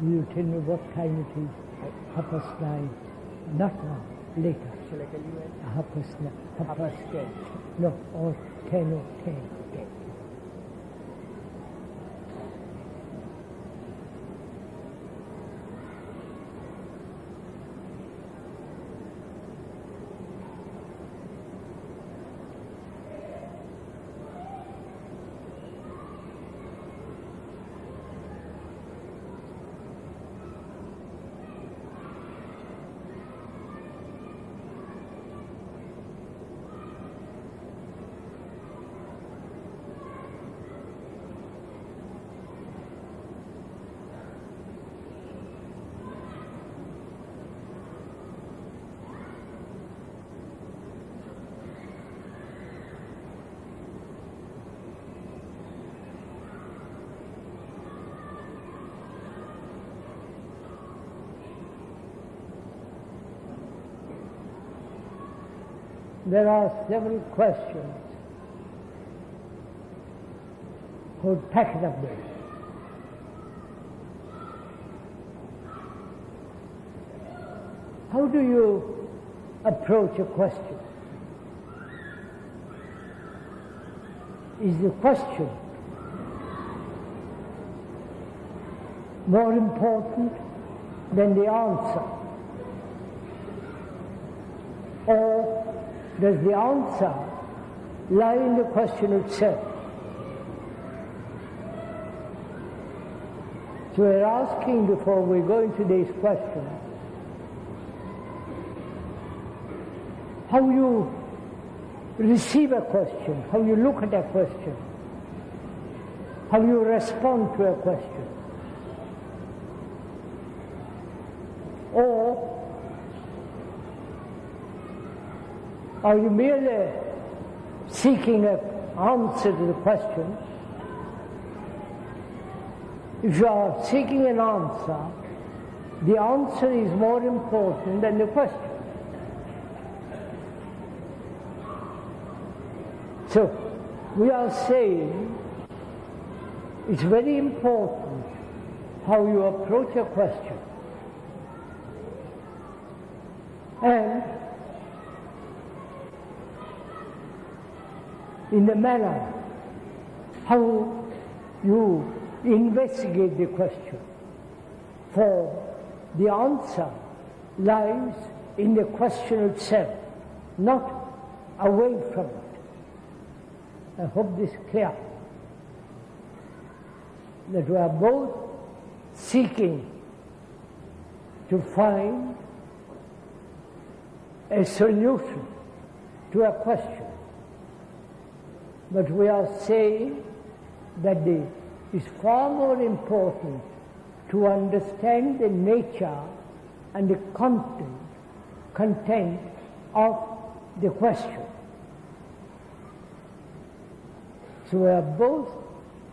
Will you tell me what time it is? 9:30. Not now, later. Shall I tell you when? 9:30. 10:30. No, or 10 or 10. There are several questions called packet up there. How do you approach a question? Is the question more important than the answer? Or does the answer lie in the question itself? So we're asking, before we go into these questions, how you receive a question, how you look at a question, how you respond to a question. Or are you merely seeking an answer to the question? If you are seeking an answer, the answer is more important than the question. So, we are saying it's very important how you approach a question. And in the manner how you investigate the question. For the answer lies in the question itself, not away from it. I hope this is clear. That we are both seeking to find a solution to a question. But we are saying that it's far more important to understand the nature and the content of the question. So we are both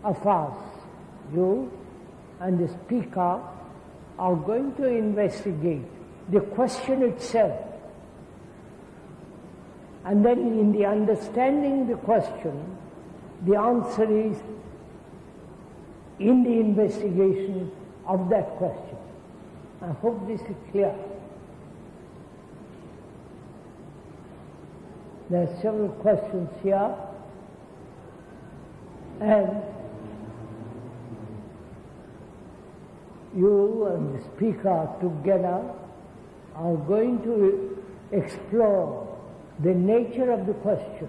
of us, you and the speaker, are going to investigate the question itself. And then in the understanding the question, the answer is in the investigation of that question. I hope this is clear. There are several questions here, and you and the speaker together are going to explore the nature of the question,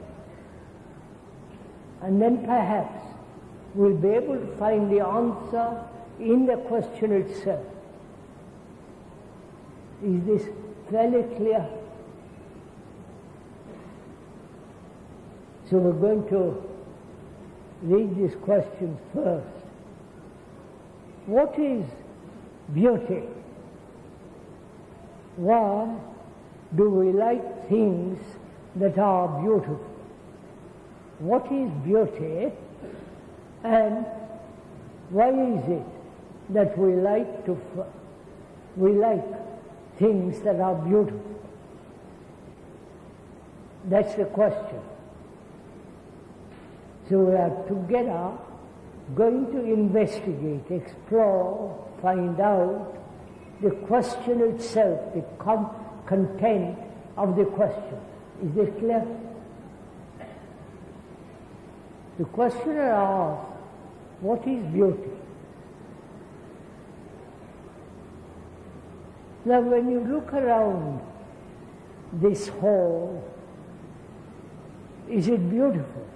and then perhaps we'll be able to find the answer in the question itself. Is this fairly clear? So we're going to read these questions first. What is beauty? Why do we like things that are beautiful? What is beauty, and why is it that we like things that are beautiful? That's the question. So we are together going to investigate, explore, find out the question itself, the content of the question. Is it clear? The questioner asks, what is beauty? Now when you look around this hall, is it beautiful?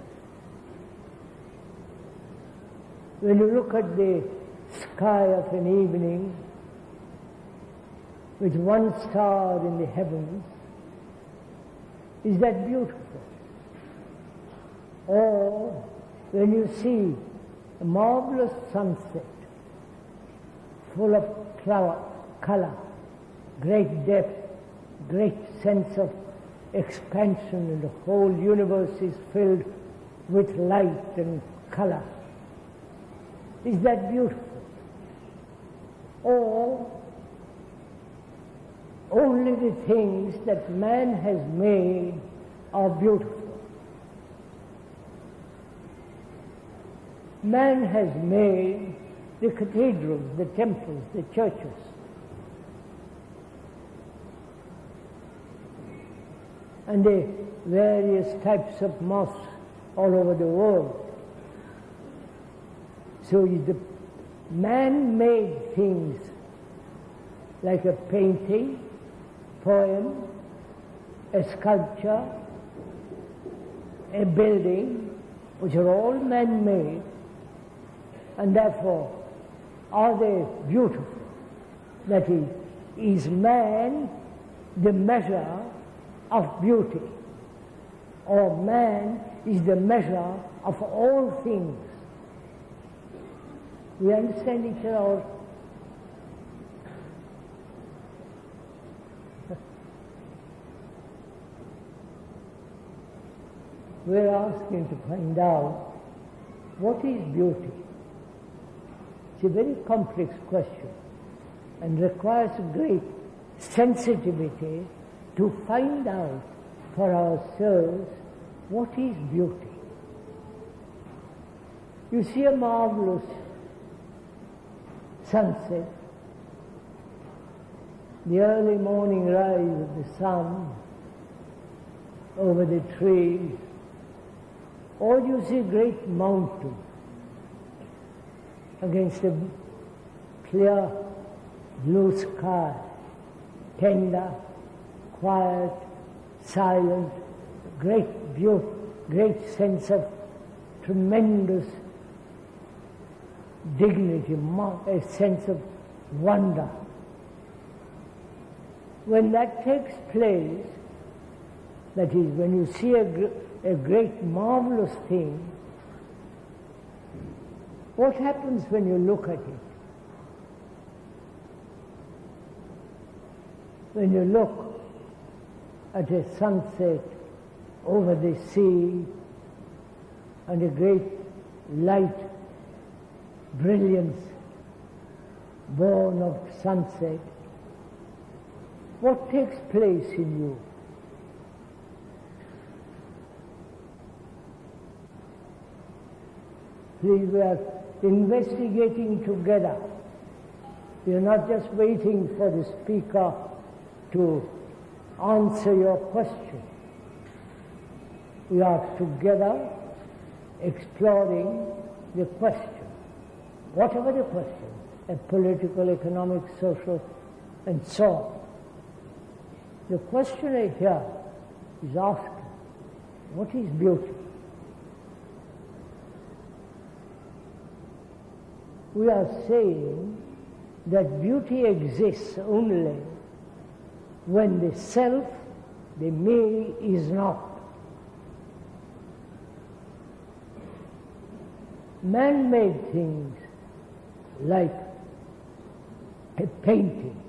When you look at the sky of an evening with one star in the heavens, is that beautiful? Or when you see a marvelous sunset full of color, great depth, great sense of expansion, and the whole universe is filled with light and color, is that beautiful? Or only the things that man has made are beautiful? Man has made the cathedrals, the temples, the churches. And the various types of mosques all over the world. So the man-made things like a painting, poem, a sculpture, a building, which are all man-made, and therefore are they beautiful? That is man the measure of beauty, or man is the measure of all things? We understand each other? We're asking to find out what is beauty. It's a very complex question and requires great sensitivity to find out for ourselves what is beauty. You see a marvelous sunset, the early morning rise of the sun over the trees, or you see a great mountain against a clear blue sky, tender, quiet, silent, great beauty, great sense of tremendous dignity, a sense of wonder. When that takes place, that is, when you see a great marvelous thing, what happens when you look at it? When you look at a sunset over the sea and a great light, brilliance born of sunset, what takes place in you? Please, we are investigating together. We are not just waiting for the speaker to answer your question. We are together exploring the question, whatever the question, a political, economic, social, and so on. The questioner here is asking, what is beauty? We are saying that beauty exists only when the self, the me, is not. Man-made things like a painting,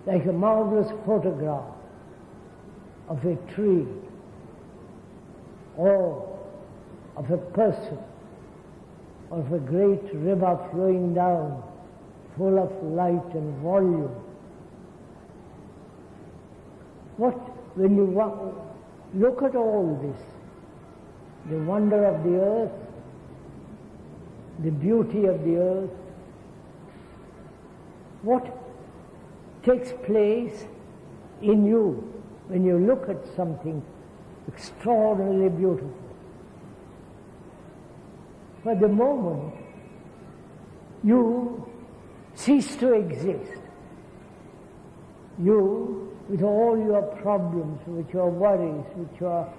like a marvelous photograph of a tree or of a person, or of a great river flowing down, full of light and volume. When you look at all this, the wonder of the earth, the beauty of the earth, what takes place in you when you look at something extraordinarily beautiful. For the moment, you cease to exist. You, with all your problems, with your worries, with your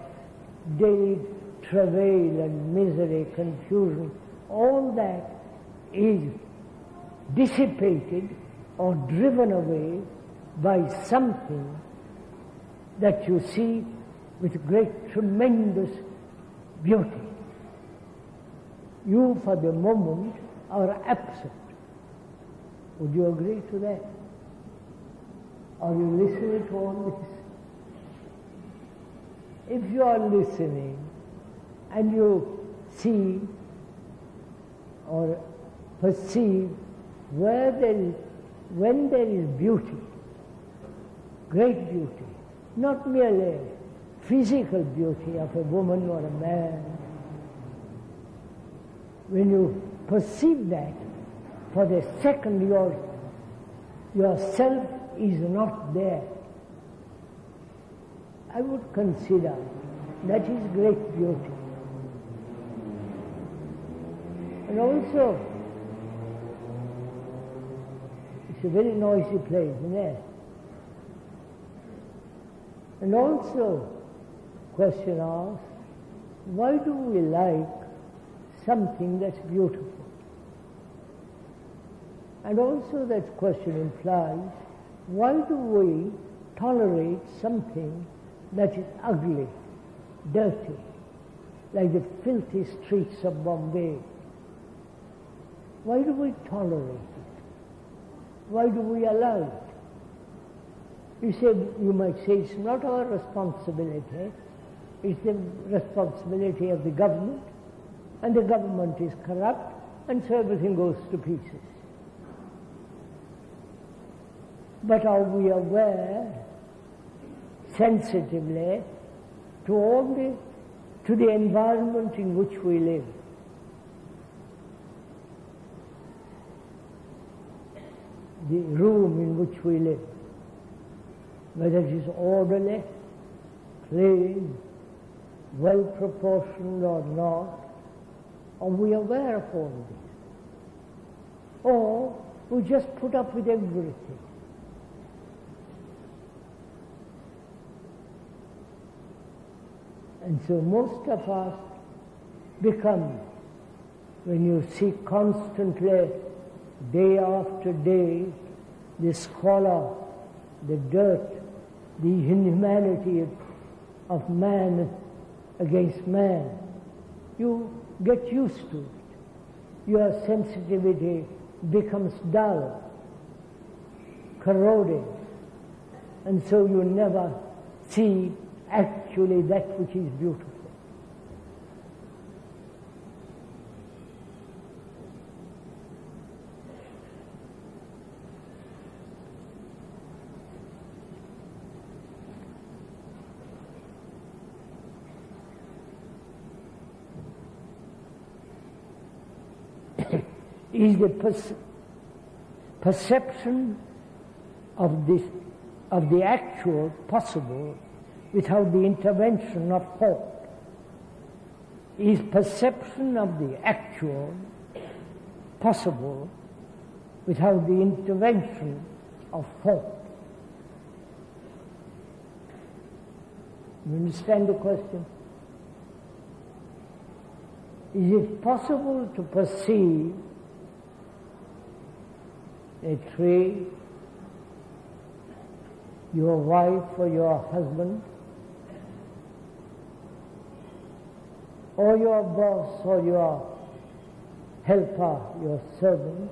daily travail and misery, confusion, all that is dissipated or driven away by something that you see with great, tremendous beauty. You, for the moment, are absent. Would you agree to that? Are you listening to all this? If you are listening and you see or perceive when there is beauty, great beauty, not merely physical beauty of a woman or a man, when you perceive that, for the second yourself is not there. I would consider that is great beauty. And also, it's a very noisy place, isn't it? And also, question asked, why do we like something that's beautiful? And also that question implies, why do we tolerate something that is ugly, dirty, like the filthy streets of Bombay? Why do we tolerate it? Why do we allow it? You might say it's not our responsibility, it's the responsibility of the government, and the government is corrupt, and so everything goes to pieces. But are we aware, sensitively, to the environment in which we live? The room in which we live, whether it is orderly, clean, well proportioned or not, are we aware of all this? Or we just put up with everything? And so most of us become, when you see constantly, day after day, the squalor, the dirt, the inhumanity of man against man, you get used to it. Your sensitivity becomes dull, corroded, and so you never see actually that which is beautiful. Is the perception of the actual possible without the intervention of thought? Is perception of the actual possible without the intervention of thought? You understand the question? Is it possible to perceive a tree, your wife or your husband, or your boss or your helper, your servant,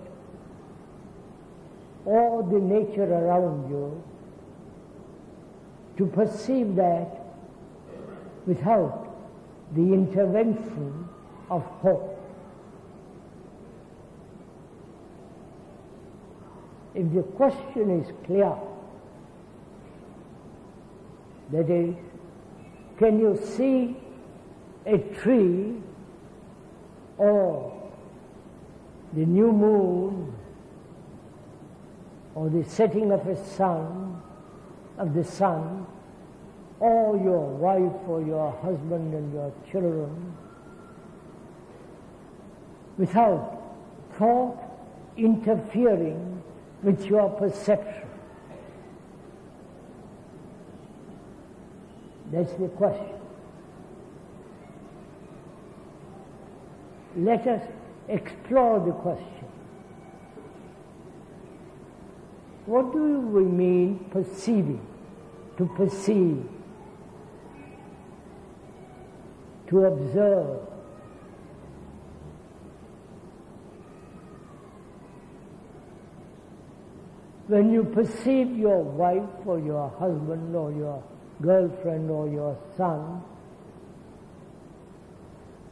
or the nature around you, to perceive that without the intervention of thought? If the question is clear, that is, can you see a tree or the new moon or the setting of the sun, or your wife or your husband and your children, without thought interfering with your perception? That's the question. Let us explore the question. What do we mean perceiving? To perceive, to observe. When you perceive your wife or your husband or your girlfriend or your son,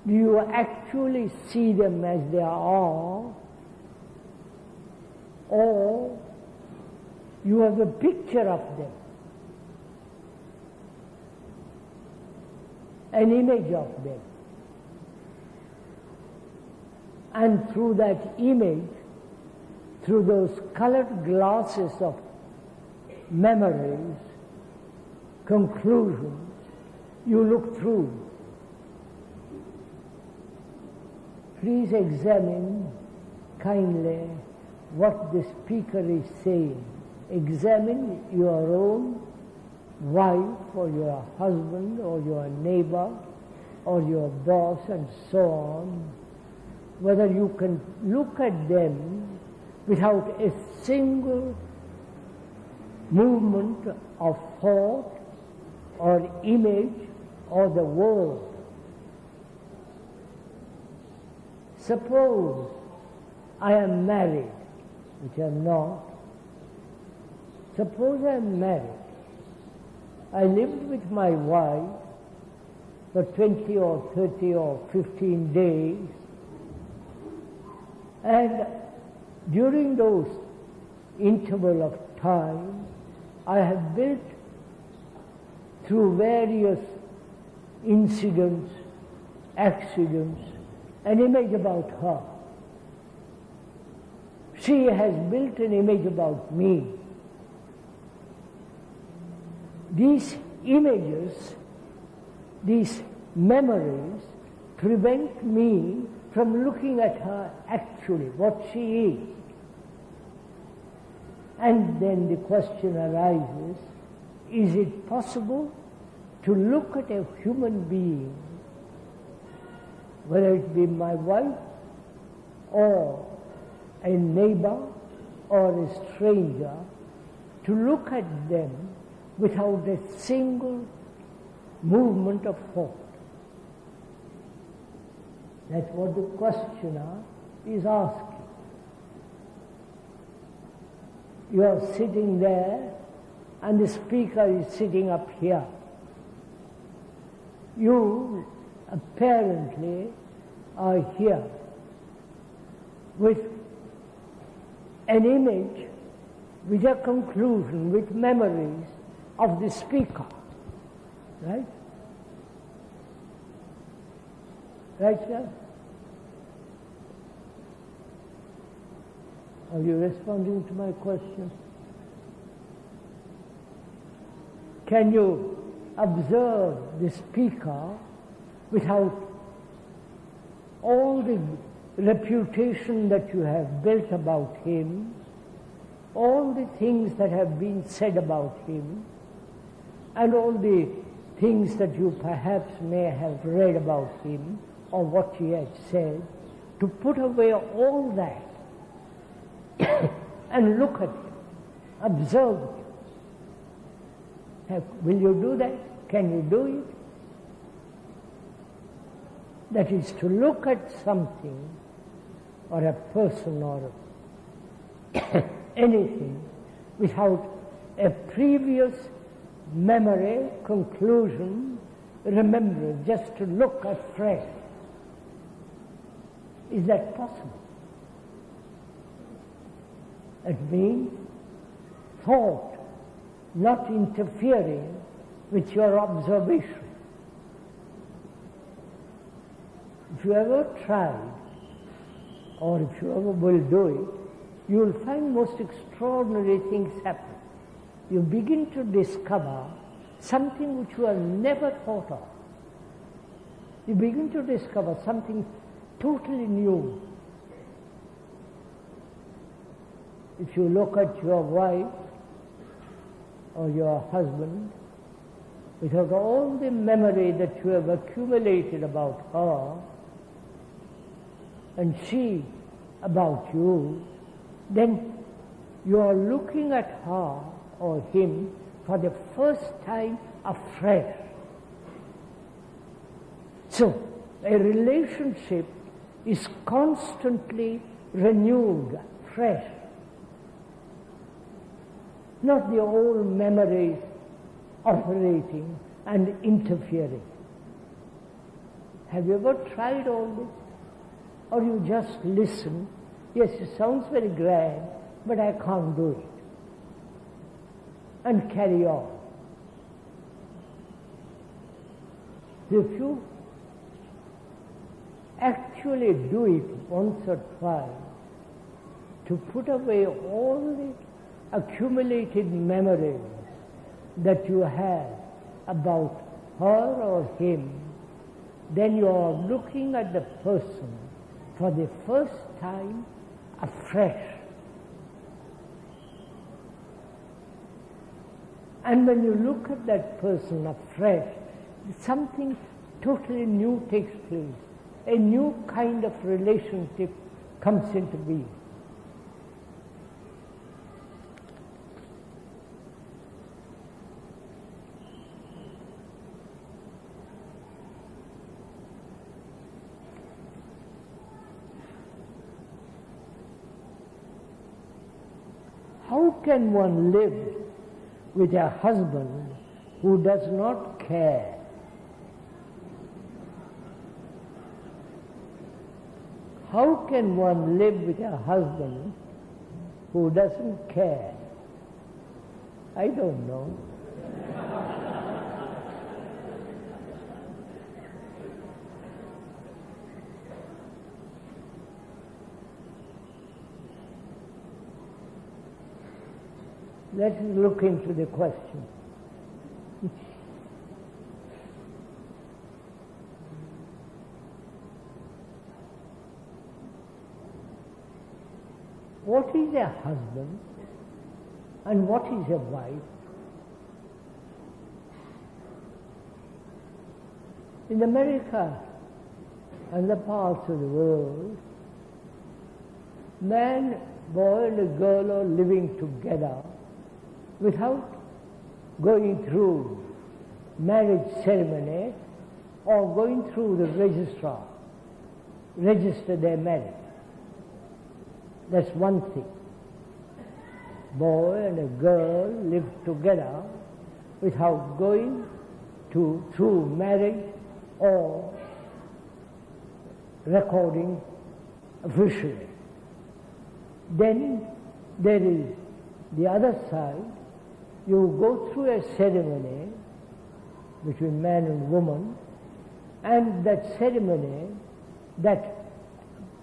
do you actually see them as they are, or you have a picture of them, an image of them, and through that image, through those colored glasses of memories, conclusions, you look through. Please examine kindly what the speaker is saying. Examine your own wife or your husband or your neighbor or your boss and so on, whether you can look at them without a single movement of thought or image or the word. Suppose I am married, which I am not. Suppose I am married. I lived with my wife for 20 or 30 or 15 days, and during those interval of time, I have built through various incidents, accidents, an image about her. She has built an image about me. These images, these memories, prevent me from looking at her actually, what she is. And then the question arises, is it possible to look at a human being, whether it be my wife or a neighbor or a stranger, to look at them without a single movement of thought? That's what the questioner is asking. You are sitting there and the speaker is sitting up here. You apparently are here with an image, with a conclusion, with memories of the speaker, right? Right, sir? Are you responding to my question? Can you observe the speaker without all the reputation that you have built about him, all the things that have been said about him, and all the things that you perhaps may have read about him or what he has said, to put away all that and look at him, observe him? Will you do that? Can you do it? That is, to look at something or a person or anything without a previous memory, conclusion, remembrance, just to look afresh. Is that possible? It means thought not interfering with your observation. If you ever tried, or if you ever will do it, you will find most extraordinary things happen. You begin to discover something which you have never thought of. You begin to discover something totally new. If you look at your wife or your husband, without all the memory that you have accumulated about her, and she about you, then you are looking at her or him for the first time afresh. So, a relationship is constantly renewed, fresh. Not the old memories operating and interfering. Have you ever tried all this? Or you just listen, yes, it sounds very grand, but I can't do it. And carry on. If you actually do it once or twice, to put away all the accumulated memories that you have about her or him, then you are looking at the person for the first time afresh. And when you look at that person afresh, something totally new takes place. A new kind of relationship comes into being. How can one live with a husband who does not care? How can one live with a husband who doesn't care? I don't know. Let us look into the question. What is a husband and what is a wife? In America and the parts of the world, man, boy and a girl are living together without going through marriage ceremony or going through the registrar, register their marriage. That's one thing. Boy and a girl live together without going through marriage or recording officially. Then there is the other side. You go through a ceremony between man and woman, and that ceremony, that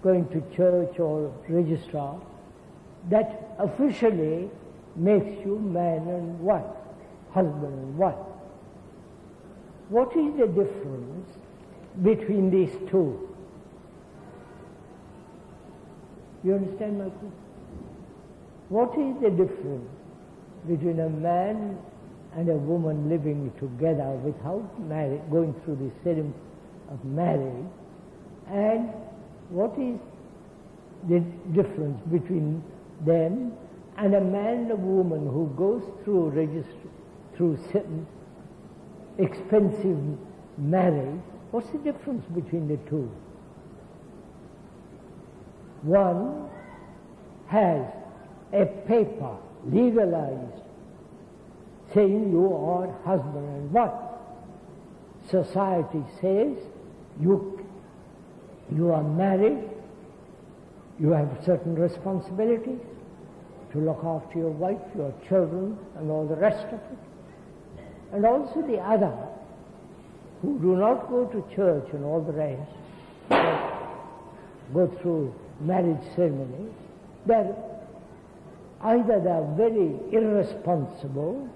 going to church or registrar, that officially makes you man and wife, husband and wife. What is the difference between these two? You understand my question? What is the difference between a man and a woman living together without marriage, going through the ceremony of marriage, and what is the difference between them and a man and a woman who goes through certain expensive marriage? What's the difference between the two? One has a paper legalized saying you are husband and wife. Society says you are married, you have certain responsibilities to look after your wife, your children, and all the rest of it. And also the other, who do not go to church and all the rest, that go through marriage ceremonies, either they are very irresponsible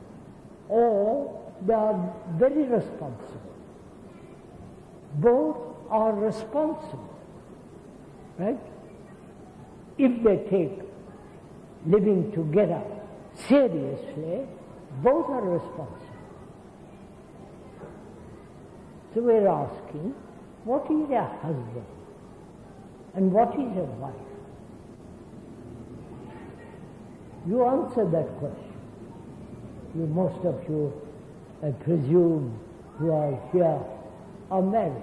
or they are very responsible. Both are responsible, right? If they take living together seriously, both are responsible. So we're asking, what is a husband and what is a wife? You answer that question. Most of you, I presume, who are here are married,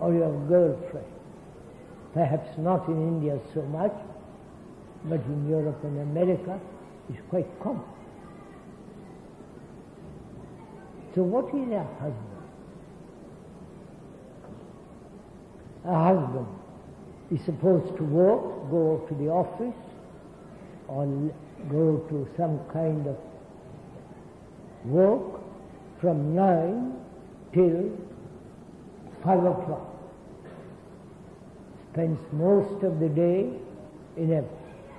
or you have a girlfriend. Perhaps not in India so much, but in Europe and America it's quite common. So what is a husband? A husband is supposed to work, go to the office, or go to some kind of work from 9 till 5 o'clock. Spends most of the day in an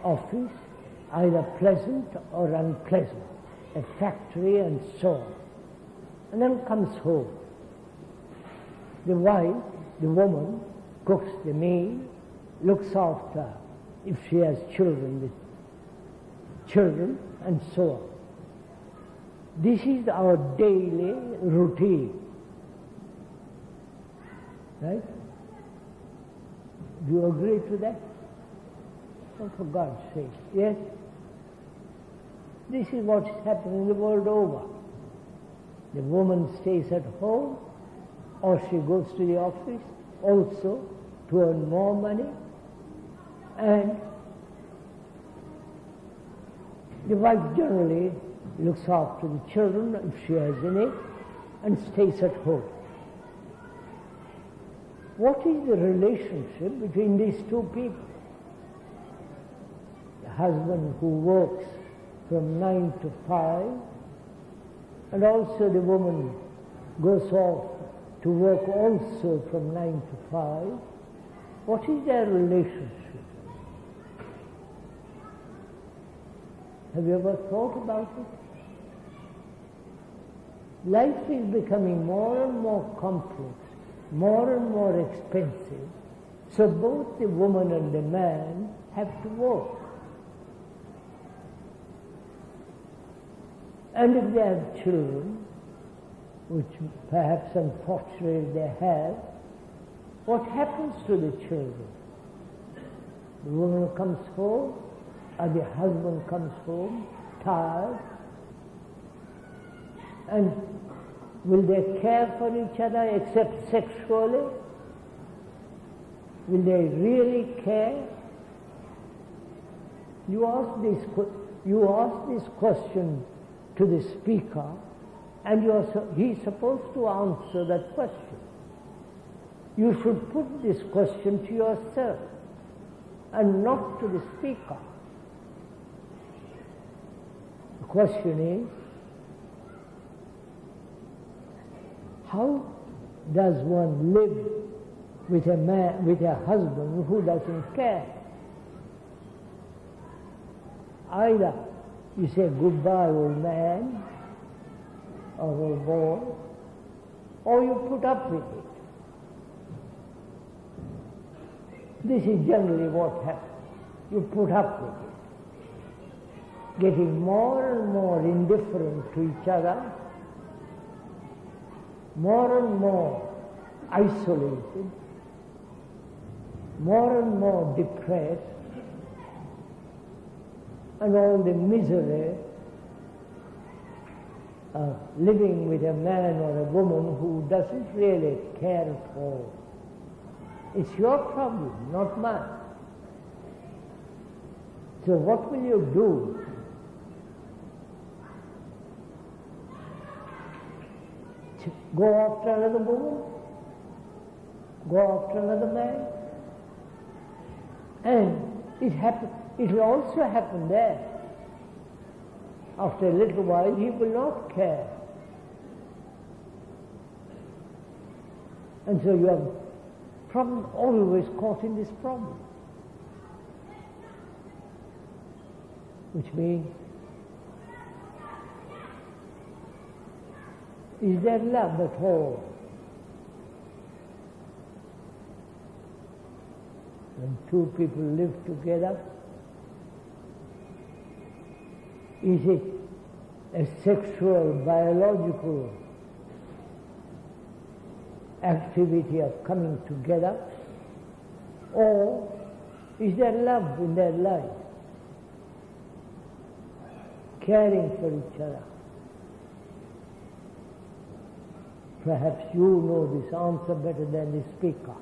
office, either pleasant or unpleasant, a factory and so on. And then comes home. The wife, the woman, cooks the meal, looks after if she has children, and so on. This is our daily routine, right? Do you agree to that? Oh, for God's sake, yes? This is what's happening the world over. The woman stays at home, or she goes to the office also to earn more money, and the wife generally looks after the children, if she has any, and stays at home. What is the relationship between these two people? The husband who works from 9 to 5, and also the woman goes off to work also from 9 to 5. What is their relationship? Have you ever thought about it? Life is becoming more and more complex, more and more expensive, so both the woman and the man have to work. And if they have children, which perhaps unfortunately they have, what happens to the children? The woman comes home, or the husband comes home tired, and will they care for each other except sexually? Will they really care? You ask this question to the speaker, and he's supposed to answer that question. You should put this question to yourself and not to the speaker. The question is, how does one live with a husband who doesn't care? Either you say goodbye, old man, or old boy, or you put up with it. This is generally what happens. You put up with it, getting more and more indifferent to each other, more and more isolated, more and more depressed, and all the misery of living with a man or a woman who doesn't really care at all. It's your problem, not mine. So what will you do? Go after another woman? Go after another man? And it will also happen there. After a little while, he will not care. And so you have Problem always caught in this problem. Which means, is there love at all? When two people live together, is it a sexual, biological activity of coming together, or is there love in their life, caring for each other? Perhaps you know this answer better than the speaker.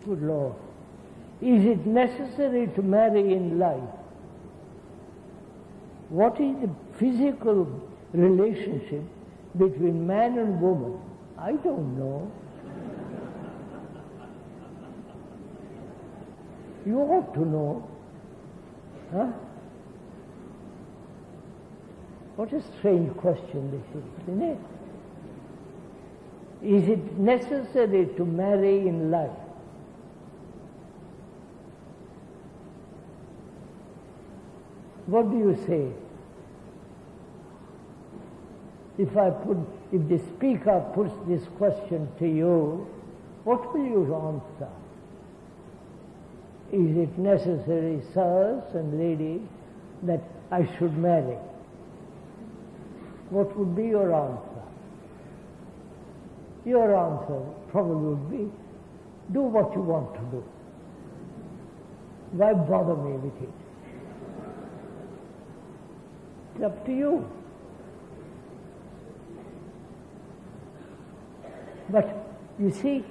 Good Lord, is it necessary to marry in life? What is the physical relationship between man and woman? I don't know. You ought to know. Huh? What a strange question this is, isn't it? Is it necessary to marry in life? What do you say? If the speaker puts this question to you, what will you answer? Is it necessary, sirs and ladies, that I should marry? What would be your answer? Your answer probably would be, do what you want to do. Why bother me with it? It's up to you. But you see,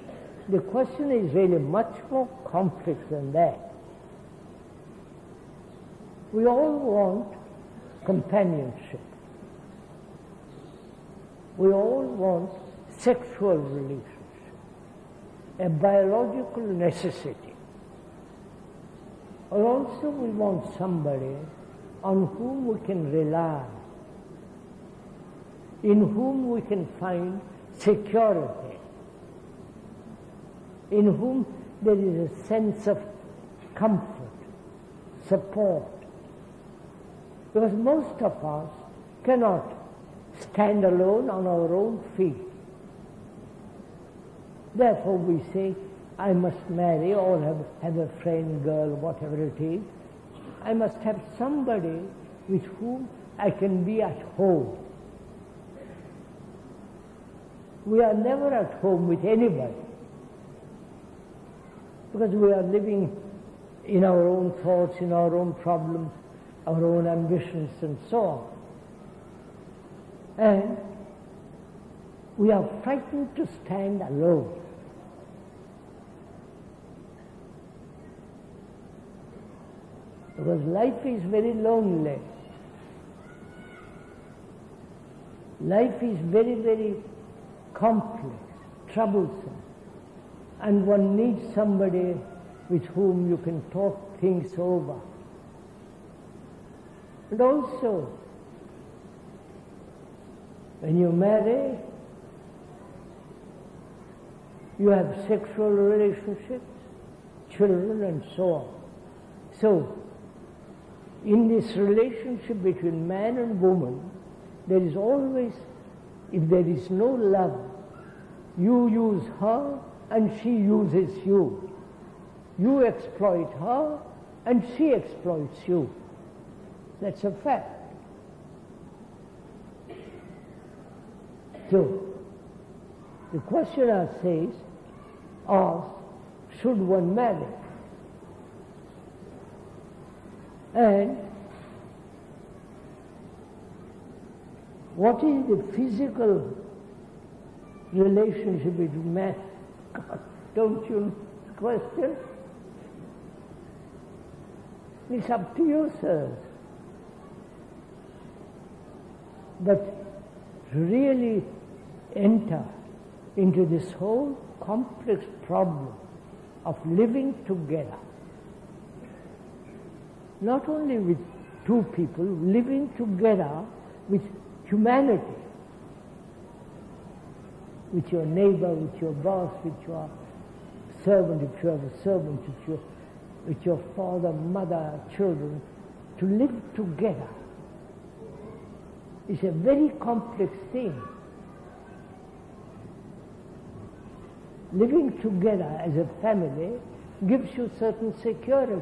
the question is really much more complex than that. We all want companionship. We all want sexual relationship, a biological necessity. Or also we want somebody on whom we can rely, in whom we can find security, in whom there is a sense of comfort, support. Because most of us cannot stand alone on our own feet. Therefore we say, I must marry or have a friend, girl, whatever it is. I must have somebody with whom I can be at home. We are never at home with anybody because we are living in our own thoughts, in our own problems, our own ambitions and so on. And we are frightened to stand alone. Because life is very lonely. Life is very, very complex, troublesome. And one needs somebody with whom you can talk things over. And also, when you marry, you have sexual relationships, children and so on. So, in this relationship between man and woman, there is always, if there is no love, you use her and she uses you. You exploit her and she exploits you. That's a fact. So, the questioner says, asks, should one marry? And what is the physical relationship between man? God, don't you question? It's up to you, sirs. But to really enter into this whole complex problem of living together, not only with two people, living together with humanity, with your neighbor, with your boss, with your servant, if you have a servant, with your father, mother, children, to live together is a very complex thing. Living together as a family gives you certain security,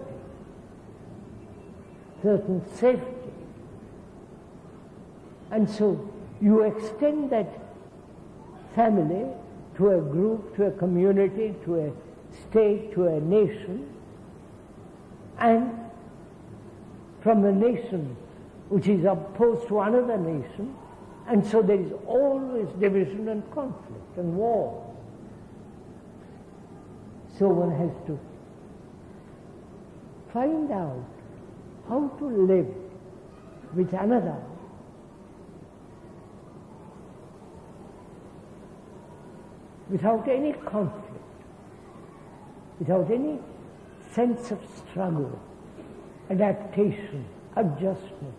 certain safety. And so you extend that family to a group, to a community, to a state, to a nation, and from a nation which is opposed to another nation, and so there is always division and conflict and war. So one has to find out how to live with another without any conflict, without any sense of struggle, adaptation, adjustment.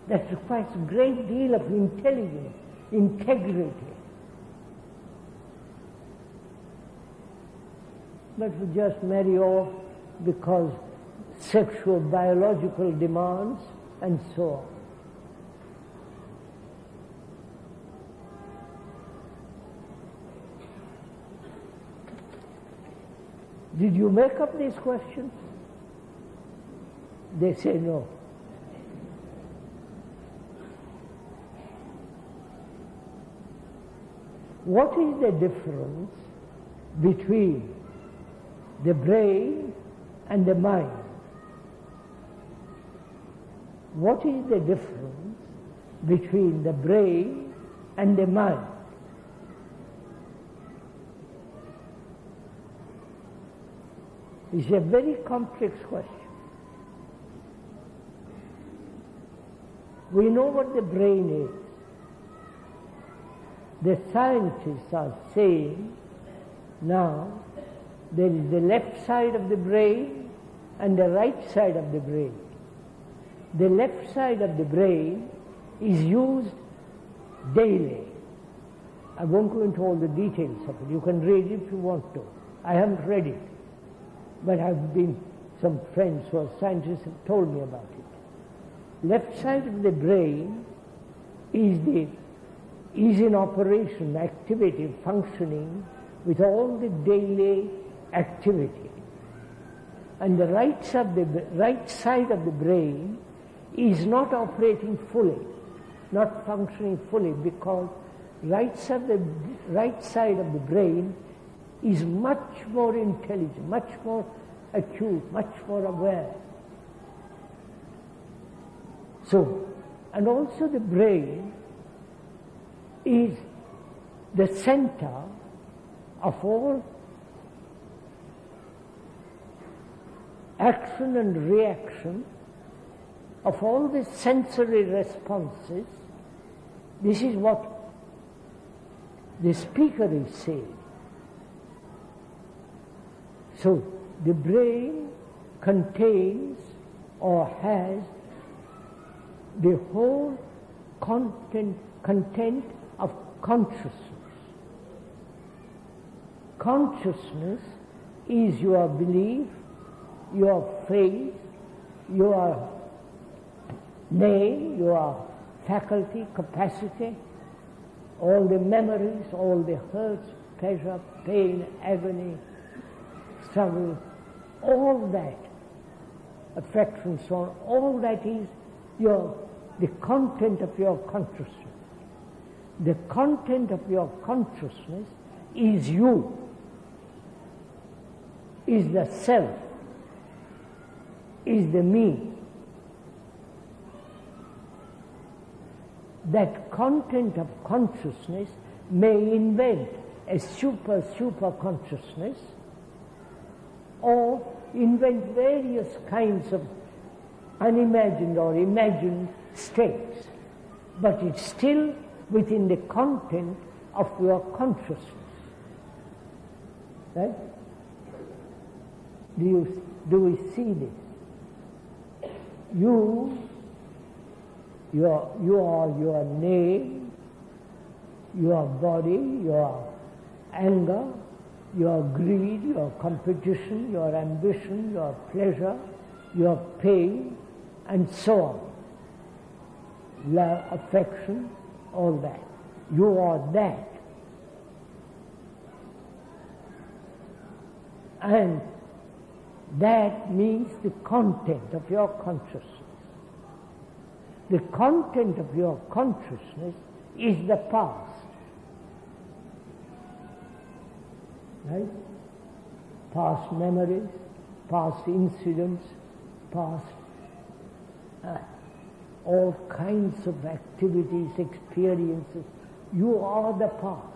That requires a great deal of intelligence, integrity. But we just marry off because sexual, biological demands and so on. Did you make up these questions? They say no. What is the difference between the brain and the mind? What is the difference between the brain and the mind? It's a very complex question. We know what the brain is. The scientists are saying now there is the left side of the brain and the right side of the brain. The left side of the brain is used daily. I won't go into all the details of it. You can read it if you want to. I haven't read it. But some friends who are scientists have told me about it. Left side of the brain is in operation, activity, functioning with all the daily activity. And the right side of the brain is not operating fully, not functioning fully, because right side of the brain is much more intelligent, much more acute, much more aware. So, and also the brain is the center of all action and reaction, of all the sensory responses. This is what the speaker is saying. So the brain contains or has the whole content of consciousness. Consciousness is your belief, your faith, your name, your faculty, capacity, all the memories, all the hurts, pleasure, pain, agony, struggle, all that, affection, so on, all that is the content of your consciousness. The content of your consciousness is you, is the self, is the me. That content of consciousness may invent a super consciousness, or invent various kinds of unimagined or imagined states, but it's still within the content of your consciousness. Right? Do we see this? You are your name, your body, your anger, your greed, your competition, your ambition, your pleasure, your pain, and so on. Love, affection, all that. You are that. And that means the content of your consciousness. The content of your consciousness is the past. Right? Past memories, past incidents, past all kinds of activities, experiences. You are the past.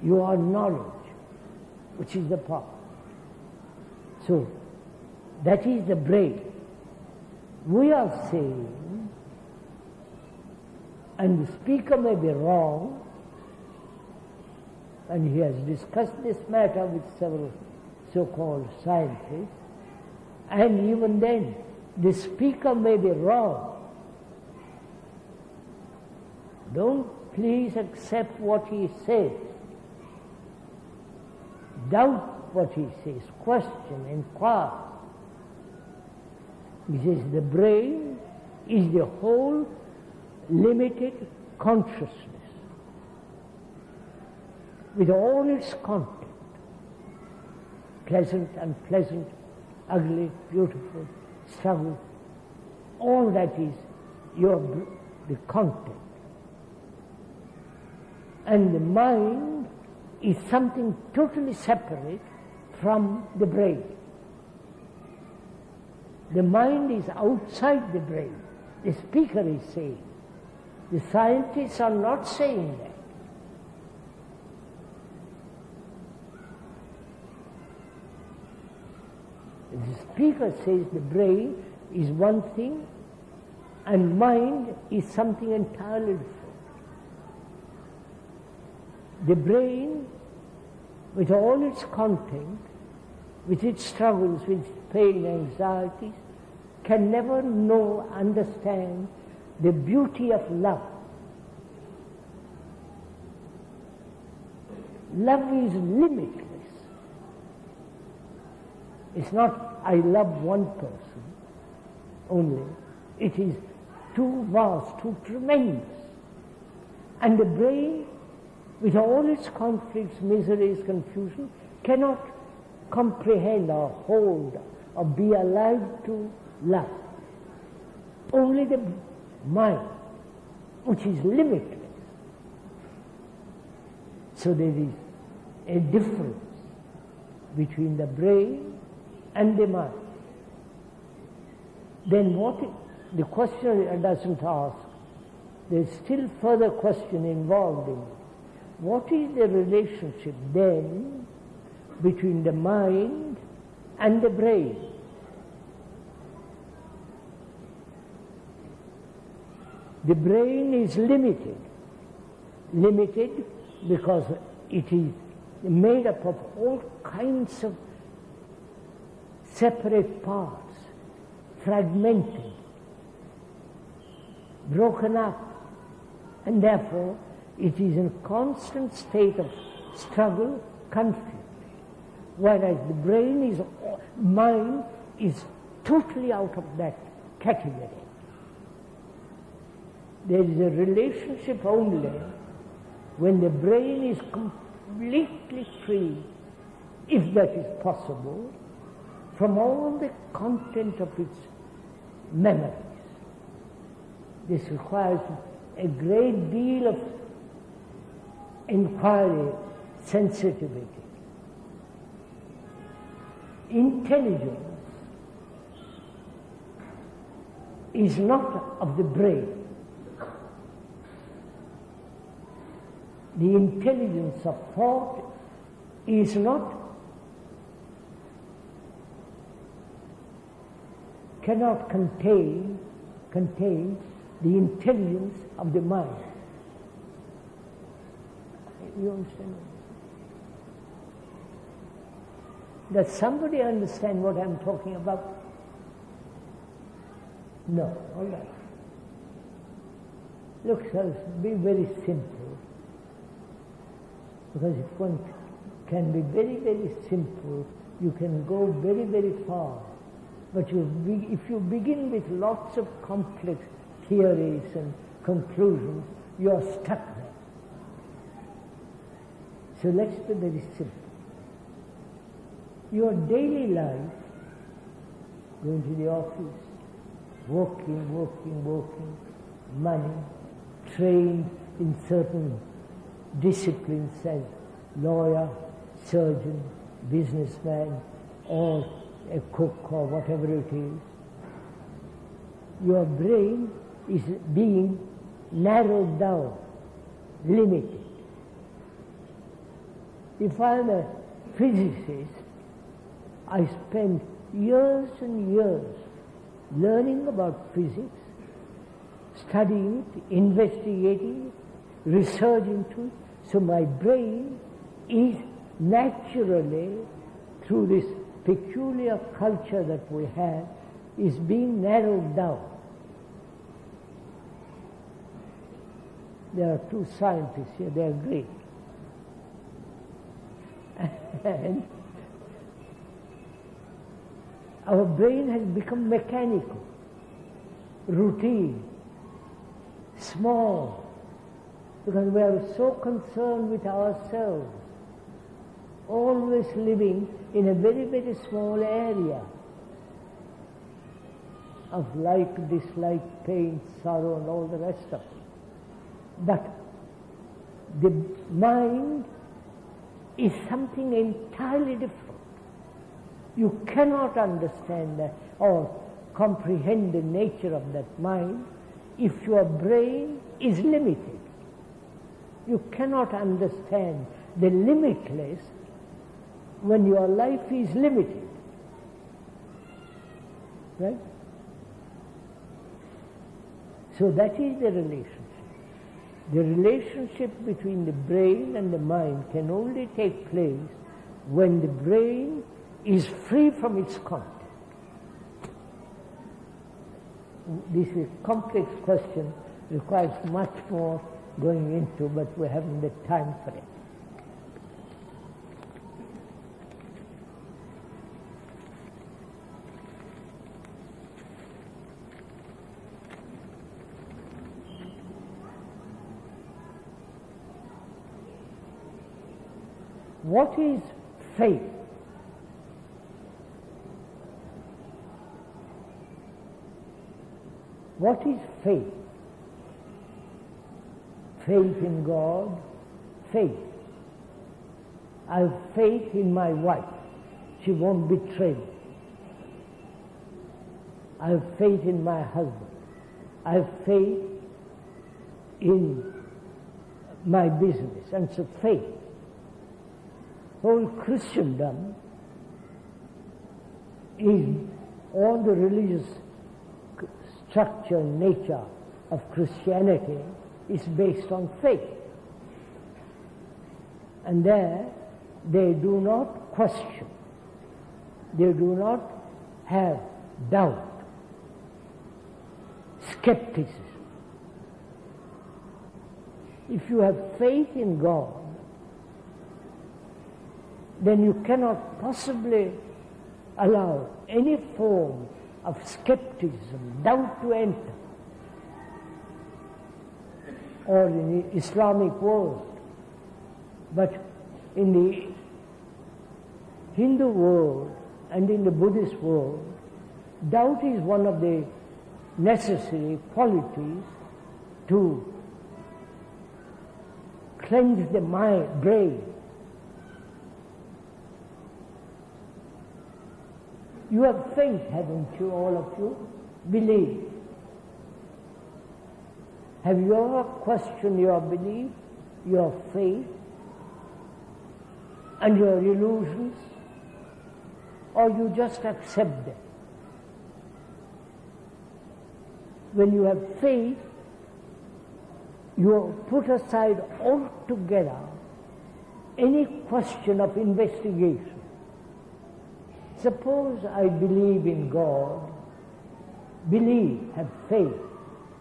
You are knowledge, which is the past. So, that is the brain. We are saying, and the speaker may be wrong, and he has discussed this matter with several so-called scientists, and even then, the speaker may be wrong. Don't please accept what he says. Doubt what he says, question, inquire. He says the brain is the whole limited consciousness with all its content, pleasant, unpleasant, ugly, beautiful, struggle, all that is the content. And the mind is something totally separate from the brain. The mind is outside the brain. The speaker is saying. The scientists are not saying that. The speaker says the brain is one thing and mind is something entirely different. The brain, with all its content, with its struggles, with its pain, anxieties, can never know, understand the beauty of love. Love is limitless. It's not, I love one person only. It is too vast, too tremendous. And the brain, with all its conflicts, miseries, confusion, cannot comprehend or hold or be alive to love. Only the mind, which is limitless. So there is a difference between the brain and the mind. Then the questioner doesn't ask, there's still further question involved in it. What is the relationship then between the mind and the brain? The brain is limited because it is made up of all kinds of separate parts, fragmented, broken up, and therefore it is in a constant state of struggle, conflict. Whereas the mind is totally out of that category. There is a relationship only when the brain is completely free, if that is possible, from all the content of its memories. This requires a great deal of inquiry, sensitivity. Intelligence is not of the brain. The intelligence of thought is not, cannot contain the intelligence of the mind. You understand? Does somebody understand what I'm talking about? No, all right. Look, sir, be very simple. Because if one can be very, very simple, you can go very, very far. But if you begin with lots of complex theories and conclusions, you are stuck there. So let's be very simple. Your daily life, going to the office, working, money, trained in certain disciplines as lawyer, surgeon, businessman, or a cook or whatever it is, your brain is being narrowed down, limited. If I'm a physicist, I spend years and years learning about physics, studying it, investigating it, research into it. So my brain is naturally, through this peculiar culture that we have, is being narrowed down. There are two scientists here, they are great. And our brain has become mechanical, routine, small, because we are so concerned with ourselves, always living in a very, very small area of like, dislike, pain, sorrow, and all the rest of it. But the mind is something entirely different. You cannot understand that or comprehend the nature of that mind if your brain is limited. You cannot understand the limitless when your life is limited. Right? So that is the relationship. The relationship between the brain and the mind can only take place when the brain is free from its content. This is a complex question, requires much more going into, but we haven't the time for it. What is faith? What is faith? Faith in God, faith. I have faith in my wife. She won't betray me. I have faith in my husband. I have faith in my business. And so faith. Whole Christendom is all the religious structure and nature of Christianity is based on faith. And there they do not question, they do not have doubt, skepticism. If you have faith in God, then you cannot possibly allow any form of skepticism, doubt to enter. Or in the Islamic world. But in the Hindu world and in the Buddhist world, doubt is one of the necessary qualities to cleanse the mind, brain. You have faith, haven't you, all of you? Believe. Have you ever questioned your belief, your faith, and your illusions? Or you just accept them? When you have faith, you put aside altogether any question of investigation. Suppose I believe in God, have faith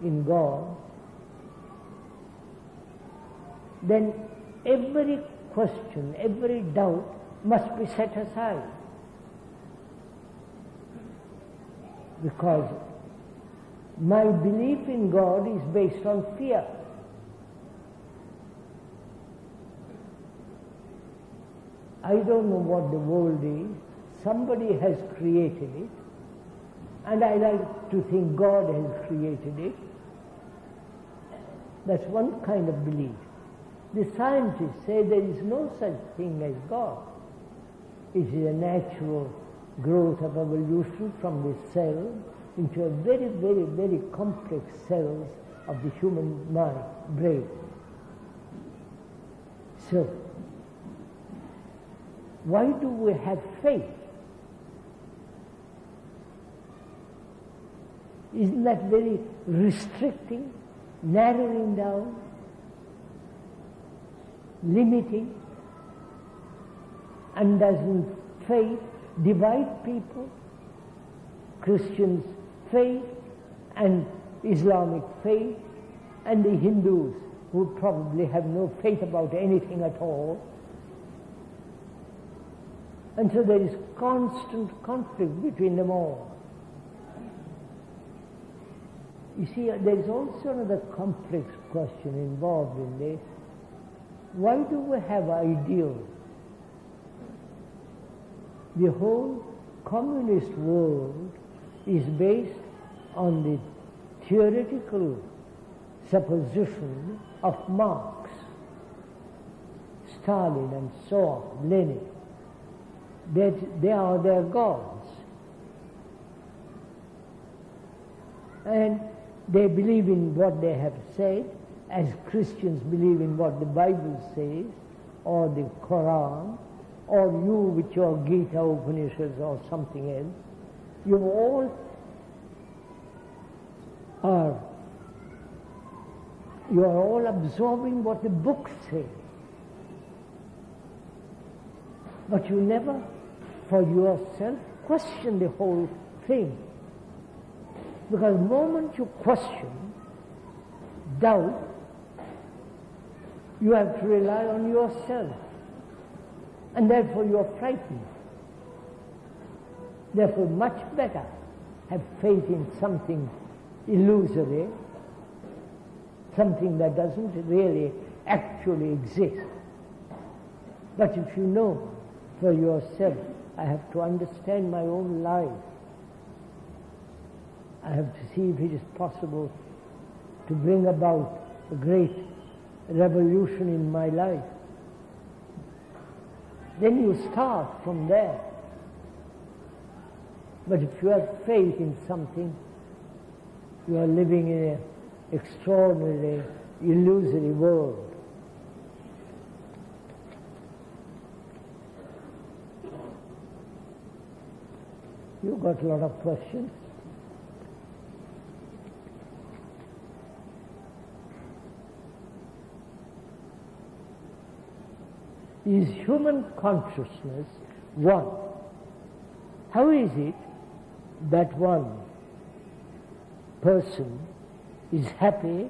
in God, then every question, every doubt must be set aside. Because my belief in God is based on fear. I don't know what the world is. Somebody has created it, and I like to think God has created it. That's one kind of belief. The scientists say there is no such thing as God. It is a natural growth of evolution from the cell into a very, very, very complex cells of the human mind, brain. So, why do we have faith? Isn't that very restricting, narrowing down, limiting? And doesn't faith divide people? Christians' faith and Islamic faith, and the Hindus who probably have no faith about anything at all. And so there is constant conflict between them all. You see, there is also another complex question involved in this. Why do we have ideals? The whole communist world is based on the theoretical supposition of Marx, Stalin and so on, Lenin, that they are their gods. And they believe in what they have said, as Christians believe in what the Bible says, or the Quran, or you with your Gita Upanishads or something else. You all are absorbing what the books say. But you never, for yourself, question the whole thing. Because the moment you question, doubt, you have to rely on yourself. And therefore you are frightened. Therefore much better have faith in something illusory, something that doesn't really actually exist. But if you know for yourself, I have to understand my own life. I have to see if it is possible to bring about a great revolution in my life. Then you start from there. But if you have faith in something, you are living in an extraordinary, illusory world. You got a lot of questions? Is human consciousness one? How is it that one person is happy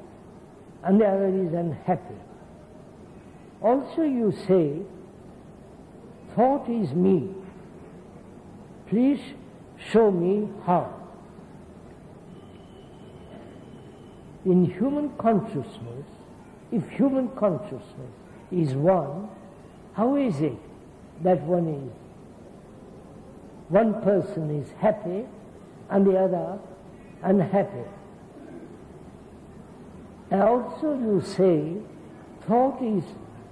and the other is unhappy? Also you say, thought is me. Please show me how. In human consciousness, if human consciousness is one, how is it that one person is happy and the other unhappy? And also you say, thought is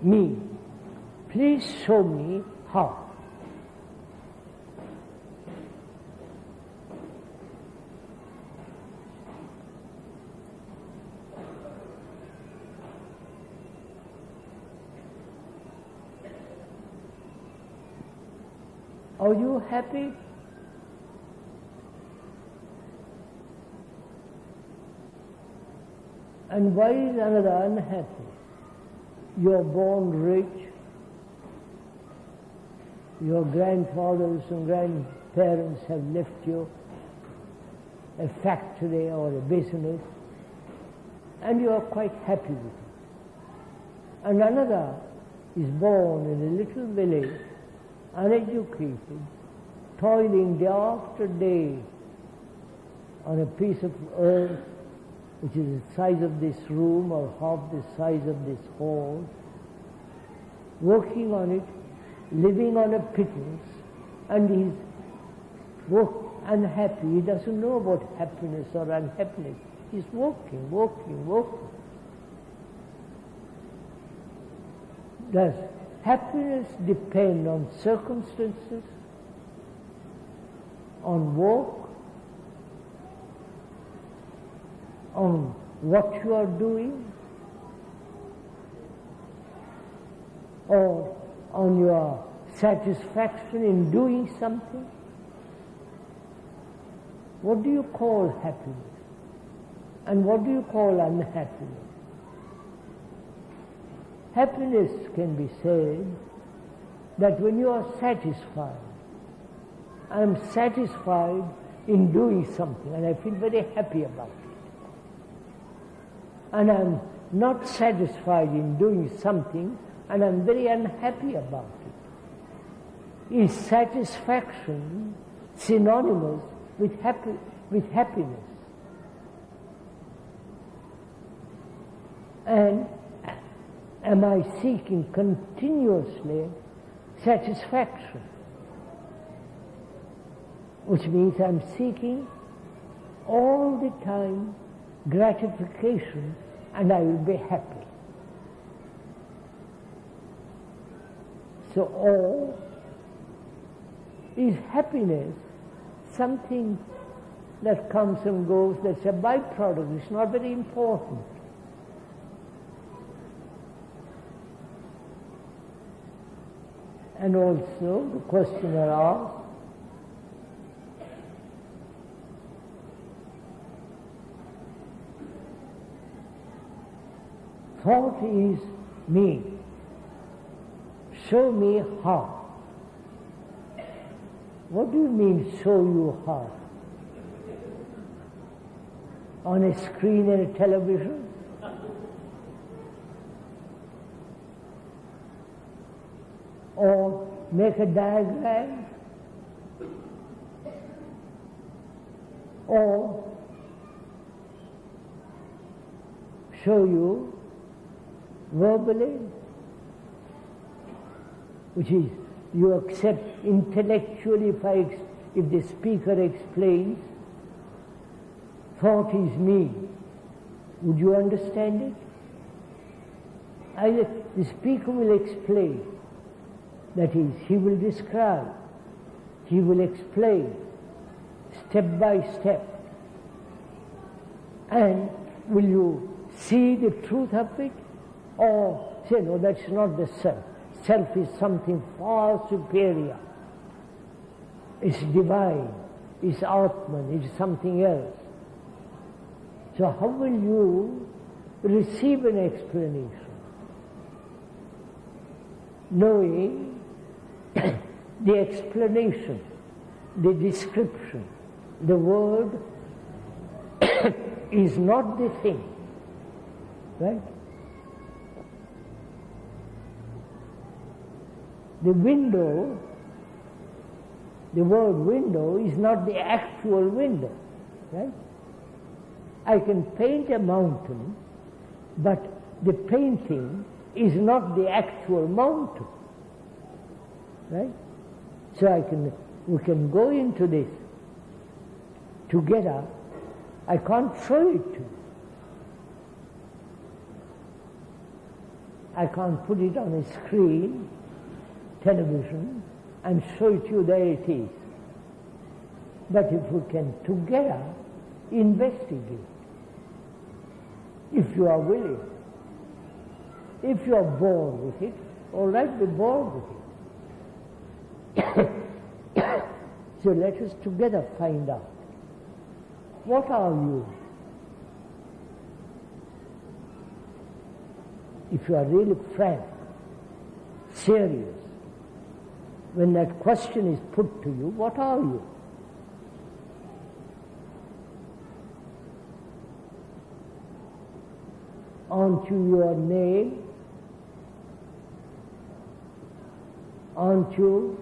me. Please show me how. Are you happy? And why is another unhappy? You are born rich, Your grandfathers and grandparents have left you a factory or a business, and you are quite happy with it. And another is born in a little village, uneducated, toiling day after day on a piece of earth which is the size of this room or half the size of this hall, working on it, living on a pittance, and he's unhappy. He doesn't know about happiness or unhappiness. He's working. Does happiness depend on circumstances, on work, on what you are doing, or on your satisfaction in doing something? What do you call happiness? And what do you call unhappiness? Happiness can be said that when you are satisfied, I am satisfied in doing something and I feel very happy about it. And I am not satisfied in doing something and I am very unhappy about it. Is satisfaction synonymous with happiness? And am I seeking continuously satisfaction? Which means I'm seeking all the time gratification and I will be happy. So, or is happiness something that comes and goes, that's a byproduct, it's not very important? And also the questioner asks, thought is me. Show me how. What do you mean, show you how? On a screen in a television? Or make a diagram? Or show you verbally, which is you accept intellectually if the speaker explains, thought is me. Would you understand it? Either the speaker will explain, that is, he will describe, he will explain step by step. And will you see the truth of it? Or say, no, that's not the self. Self is something far superior. It's divine, it's Atman, it's something else. So how will you receive an explanation? Knowing the explanation, the description, the word is not the thing, right? The window, the word window is not the actual window, right? I can paint a mountain, but the painting is not the actual mountain, right? So we can go into this together. I can't show it to you. I can't put it on a screen, television, and show it to you, there it is. But if we can together investigate, if you are willing, if you are bored with it, all right, be bored with it. So let us together find out, what are you? If you are really frank, serious, when that question is put to you, what are you? Aren't you your name? Aren't you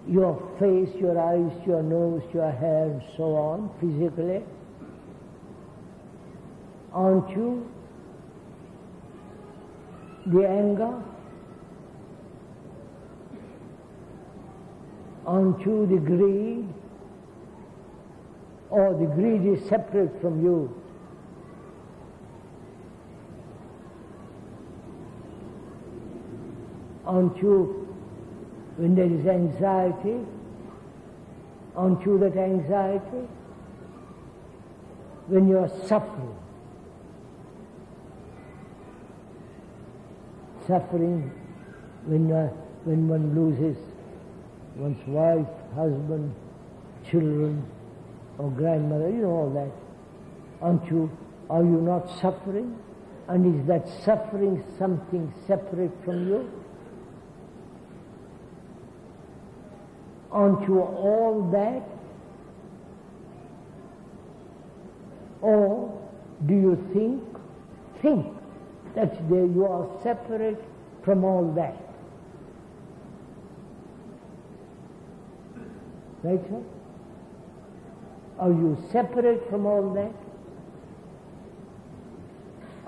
your face, your eyes, your nose, your hair, and so on, physically? Aren't you the anger? Aren't you the greed? Or the greed is separate from you? Aren't you, when there is anxiety, aren't you that anxiety? When you are suffering, when one loses one's wife, husband, children, or grandmother, you know all that. Are you not suffering? And is that suffering something separate from you? Aren't you all that? Or do you think that you are separate from all that? Right, sir? Are you separate from all that?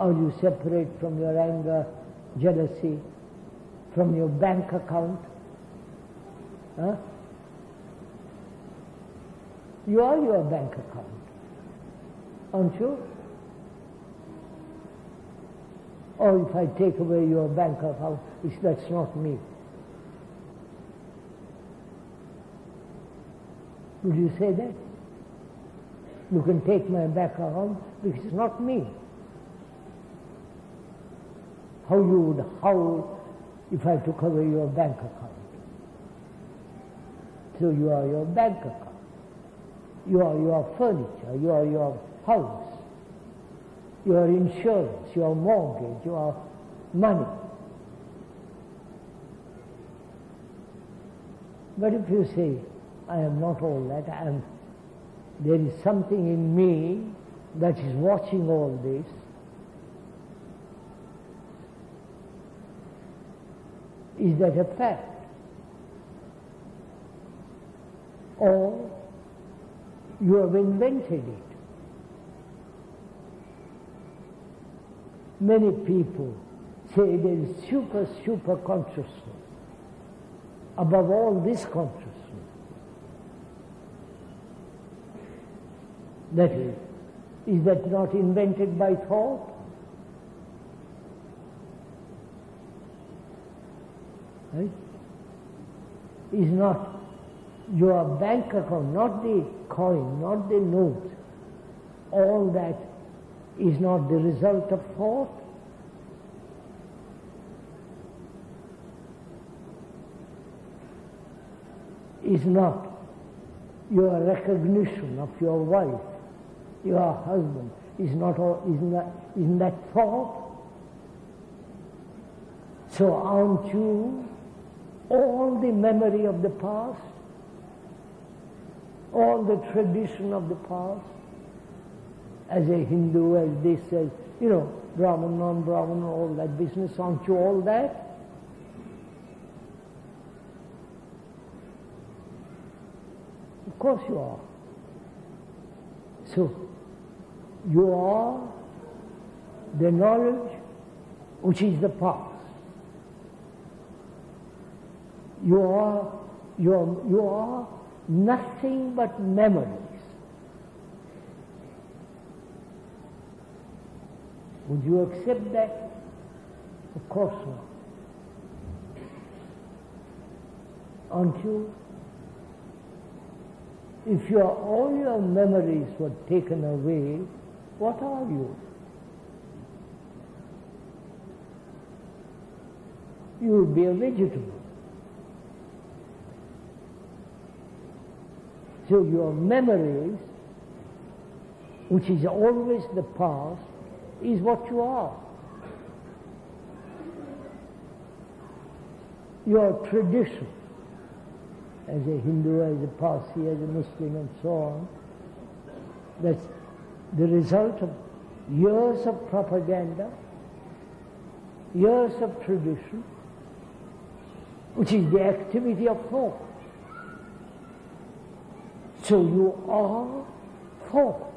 Are you separate from your anger, jealousy, from your bank account? Huh? You are your bank account, aren't you? Or if I take away your bank account, that's not me. Would you say that? You can take my bank account because it's not me. How you would howl if I took away your bank account. So you are your bank account. You are your furniture, you are your house, your insurance, your mortgage, your money. But if you say, I am not all that, there is something in me that is watching all this, is that a fact? Or you have invented it? Many people say there is super consciousness above all this consciousness. That is that not invented by thought? Right? Is not your bank account, not the coin, not the note, all that is not the result of thought? Is not your recognition of your wife, your husband, isn't that thought? So aren't you all the memory of the past? All the tradition of the past? As a Hindu, as this, as, Brahman, non-Brahman, all that business, aren't you all that? Of course you are. So, you are the knowledge which is the past. You are nothing but memories. Would you accept that? Of course not. Aren't you? If all your memories were taken away, what are you? You would be a vegetable. So your memories, which is always the past, is what you are. your tradition, as a Hindu, as a Parsi, as a Muslim, and so on, that's the result of years of propaganda, years of tradition, which is the activity of thought. So you are thought.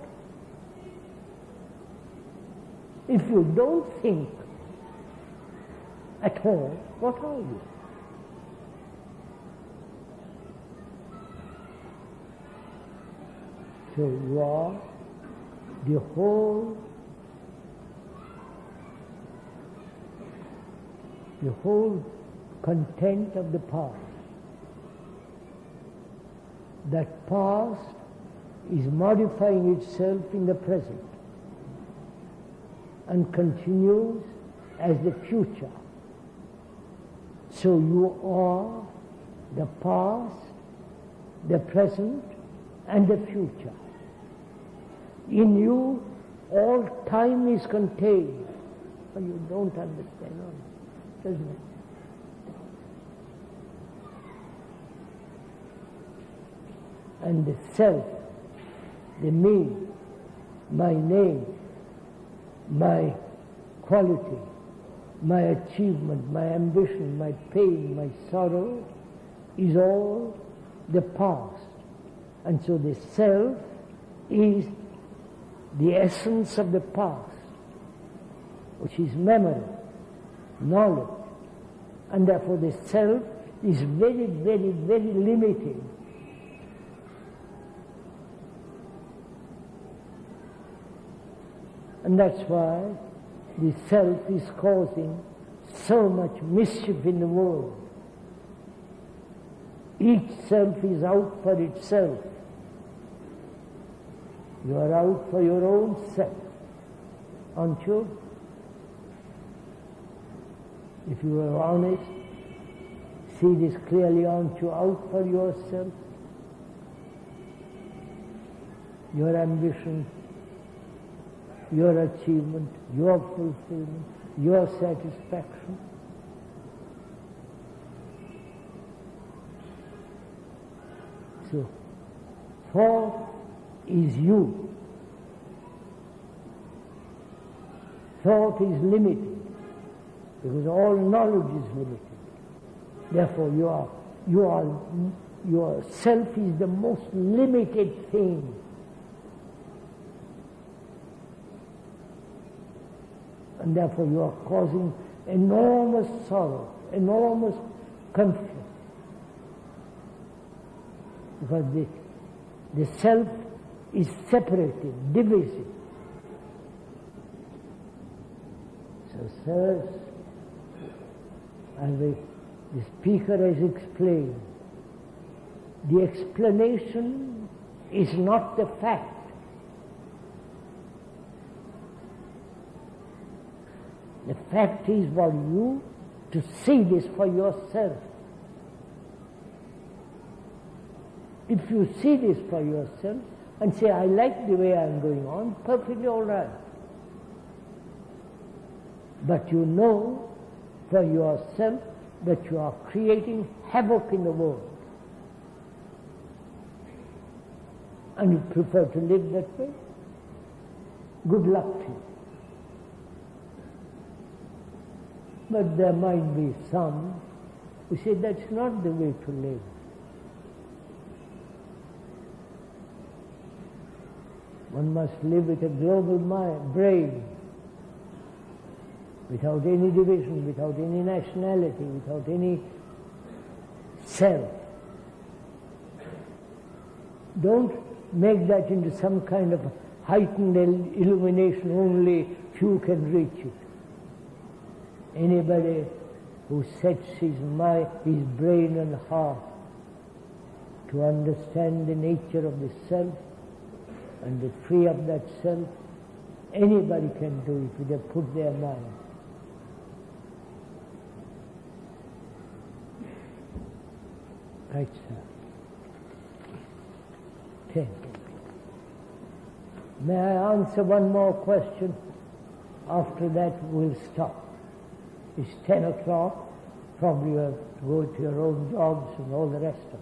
If you don't think at all, what are you? So you are the whole content of the past. That past is modifying itself in the present and continues as the future. So you are the past, the present, and the future. In you, all time is contained. But you don't understand, doesn't it? And the self, the me, my name, my quality, my achievement, my ambition, my pain, my sorrow, is all the past. And so the self is the essence of the past, which is memory, knowledge. And therefore the self is very, very, very limited. And that's why the self is causing so much mischief in the world. Each self is out for itself. You are out for your own self, aren't you? If you are honest, see this clearly, aren't you out for yourself? Your ambition, your achievement, your fulfillment, your satisfaction. So, thought is you. Thought is limited, because all knowledge is limited. Therefore, your self is the most limited thing. And therefore you are causing enormous sorrow, enormous conflict. Because the self is separated, divisive. So, sirs, as the speaker has explained, the explanation is not the fact. The fact is for you to see this for yourself. If you see this for yourself and say, I like the way I'm going on, perfectly all right. But you know for yourself that you are creating havoc in the world. And you prefer to live that way? Good luck to you. But there might be some who say that's not the way to live. One must live with a global brain, without any division, without any nationality, without any self. Don't make that into some kind of heightened illumination, only few can reach it. Anybody who sets his brain and heart to understand the nature of the self and be free of that self, anybody can do it if they put their mind. Right, sir. 10. May I answer one more question? After that we'll stop. It's 10 o'clock. probably you have to go to your own jobs and all the rest of it.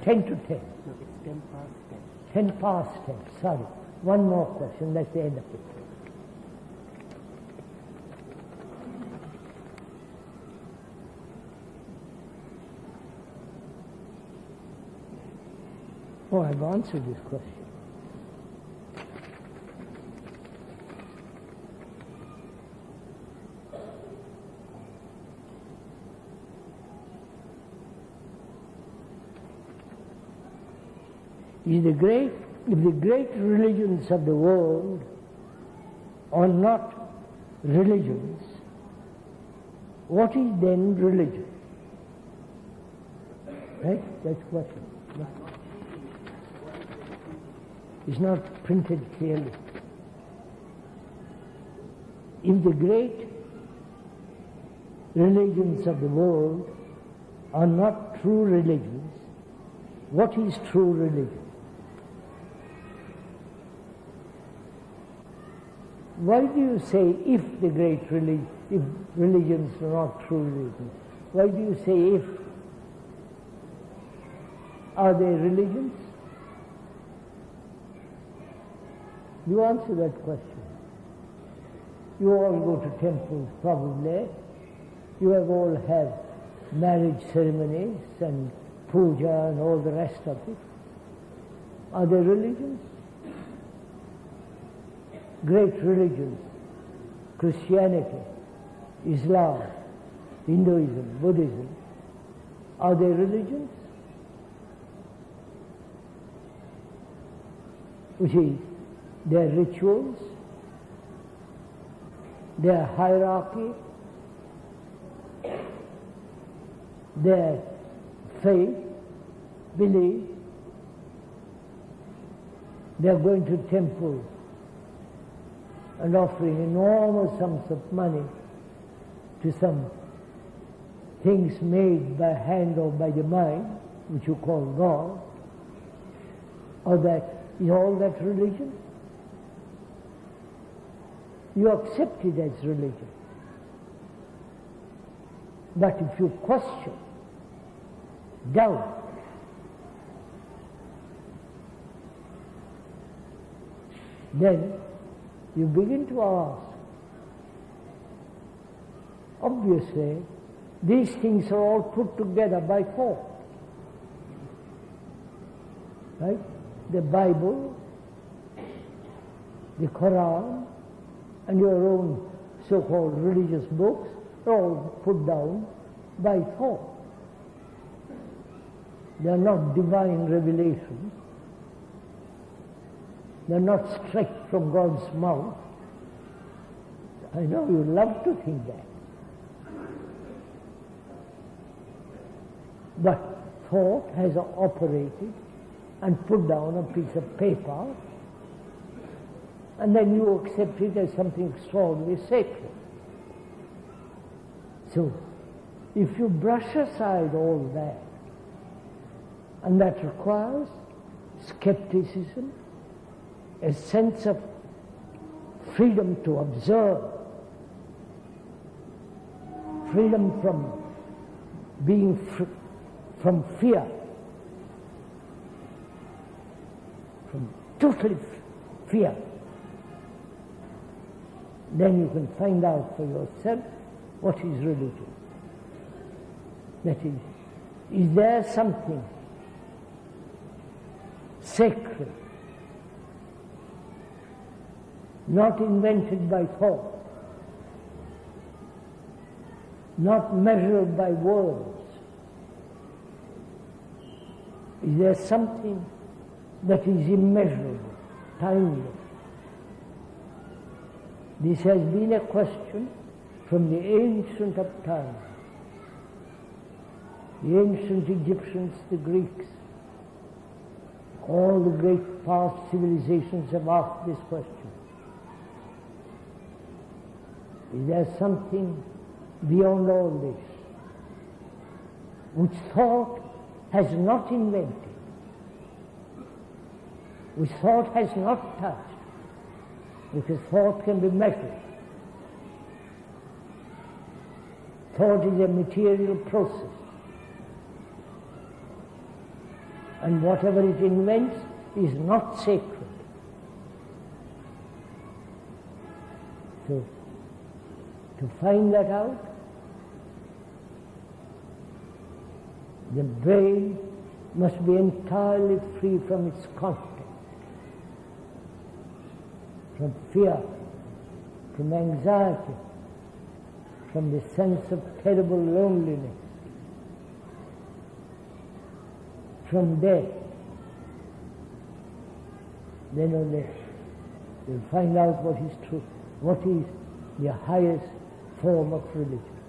10 to 10. No, it's 10 past 10 10. past 10, sorry. One more question, that's the end of it. Oh, I've answered this question. If the great religions of the world are not religions, what is then religion? Right? That's the question. Yeah. It's not printed clearly. If the great religions of the world are not true religions, what is true religion? Why do you say if religions are not true religions? Why do you say if? Are they religions? You answer that question. You all go to temples probably. You all have marriage ceremonies and puja and all the rest of it. Are they religions? Great religions, Christianity, Islam, Hinduism, Buddhism, are they religions? You see, their rituals, their hierarchy, their faith, belief, they are going to temples and offering enormous sums of money to some things made by hand or by the mind, which you call God, or that, is all that religion? You accept it as religion. But if you question, doubt, then you begin to ask. Obviously, these things are all put together by thought. Right? The Bible, the Quran, and your own so-called religious books are all put down by thought. They are not divine revelations. They are not straight from God's mouth. I know you love to think that. But thought has operated and put down a piece of paper, and then you accept it as something extraordinarily sacred. So, if you brush aside all that, and that requires skepticism, a sense of freedom to observe, freedom from being from fear, from total fear, then you can find out for yourself what is religion. That is there something sacred, not invented by thought, not measured by words? Is there something that is immeasurable, timeless? This has been a question from the ancient of time. The ancient Egyptians, the Greeks, all the great past civilizations have asked this question. Is there something beyond all this which thought has not invented, which thought has not touched, because thought can be measured, Thought is a material process. And whatever it invents is not sacred. So, to find that out, the brain must be entirely free from its content, from fear, from anxiety, from the sense of terrible loneliness, from death. Then only you'll find out what is true, what is the highest form of religion.